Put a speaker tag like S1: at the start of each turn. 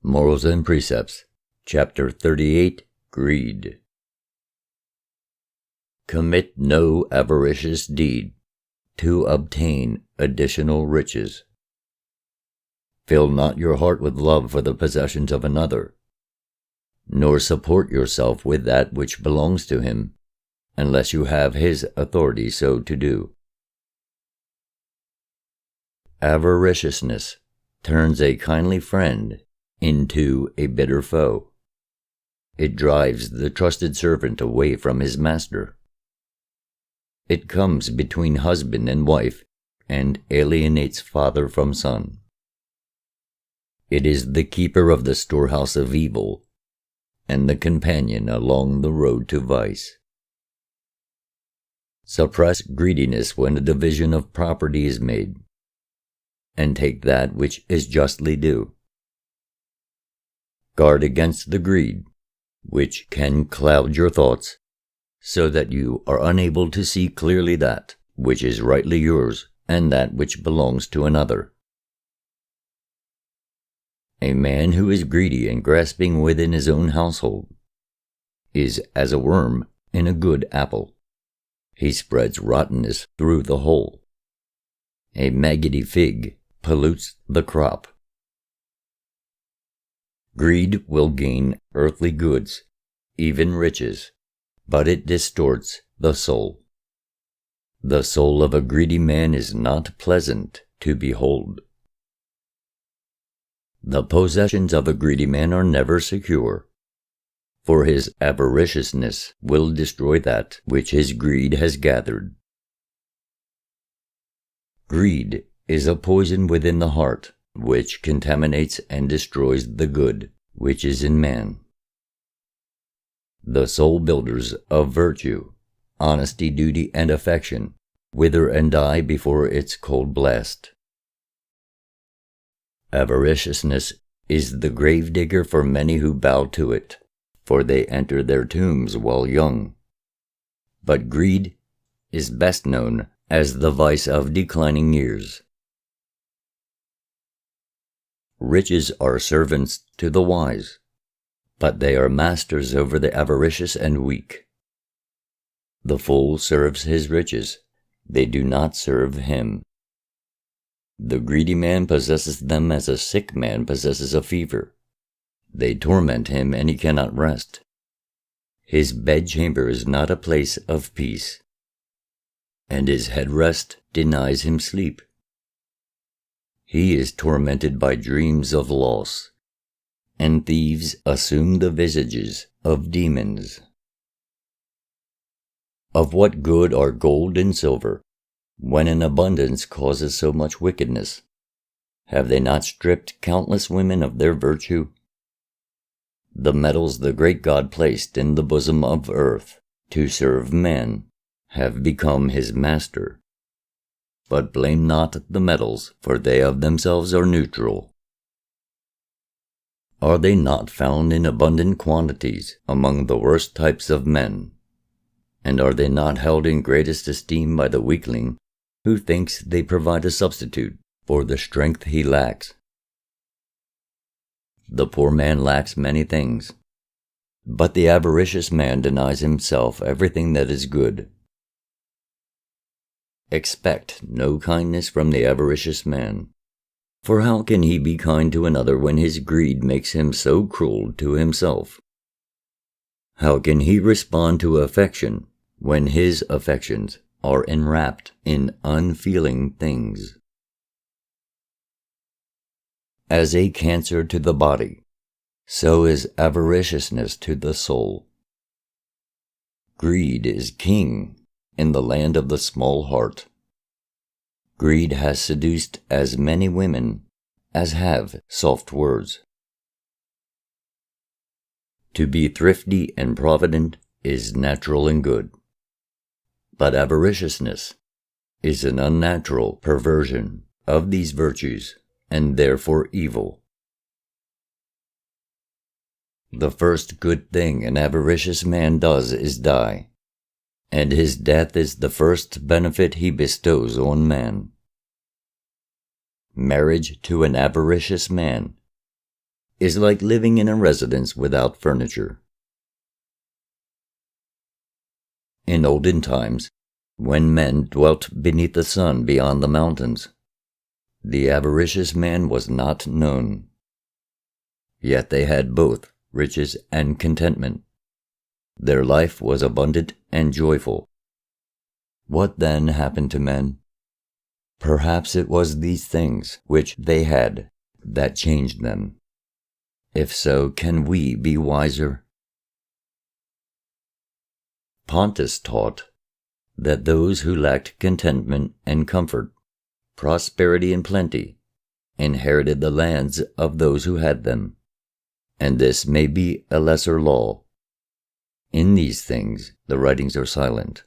S1: Morals and Precepts, Chapter 38, Greed. Commit no avaricious deed to obtain additional riches. Fill not your heart with love for the possessions of another, nor support yourself with that which belongs to him, unless you have his authority so to do. Avariciousness turns a kindly friend into a bitter foe. It drives the trusted servant away from his master. It comes between husband and wife and alienates father from son. It is the keeper of the storehouse of evil and the companion along the road to vice. Suppress greediness when a division of property is made, and take that which is justly due. Guard against the greed, which can cloud your thoughts, so that you are unable to see clearly that which is rightly yours and that which belongs to another. A man who is greedy and grasping within his own household is as a worm in a good apple. He spreads rottenness through the whole. A maggoty fig pollutes the crop. Greed will gain earthly goods, even riches, but it distorts the soul. The soul of a greedy man is not pleasant to behold. The possessions of a greedy man are never secure, for his avariciousness will destroy that which his greed has gathered. Greed is a poison within the heart, which contaminates and destroys the good which is in man. The soul builders of virtue, honesty, duty, and affection wither and die before its cold blast. Avariciousness is the grave digger for many who bow to it, for they enter their tombs while young. But greed is best known as the vice of declining years. Riches are servants to the wise, but they are masters over the avaricious and weak. The fool serves his riches, they do not serve him. The greedy man possesses them as a sick man possesses a fever. They torment him and he cannot rest. His bedchamber is not a place of peace, and his headrest denies him sleep. He is tormented by dreams of loss, and thieves assume the visages of demons. Of what good are gold and silver, when an abundance causes so much wickedness? Have they not stripped countless women of their virtue? The metals the great God placed in the bosom of earth to serve man have become his master. But blame not the metals, for they of themselves are neutral. Are they not found in abundant quantities among the worst types of men? And are they not held in greatest esteem by the weakling, who thinks they provide a substitute for the strength he lacks? The poor man lacks many things, but the avaricious man denies himself everything that is good. Expect no kindness from the avaricious man, for how can he be kind to another when his greed makes him so cruel to himself? How can he respond to affection when his affections are enwrapped in unfeeling things? As a cancer to the body, so is avariciousness to the soul. Greed is king in the land of the small heart. Greed has seduced as many women as have soft words. To be thrifty and provident is natural and good, but avariciousness is an unnatural perversion of these virtues and therefore evil. The first good thing an avaricious man does is die, and his death is the first benefit he bestows on man. Marriage to an avaricious man is like living in a residence without furniture. In olden times, when men dwelt beneath the sun beyond the mountains, the avaricious man was not known. Yet they had both riches and contentment. Their life was abundant and joyful. What then happened to men? Perhaps it was these things which they had that changed them. If so, can we be wiser? Pontus taught that those who lacked contentment and comfort, prosperity and plenty, inherited the lands of those who had them, and this may be a lesser law. In these things the writings are silent.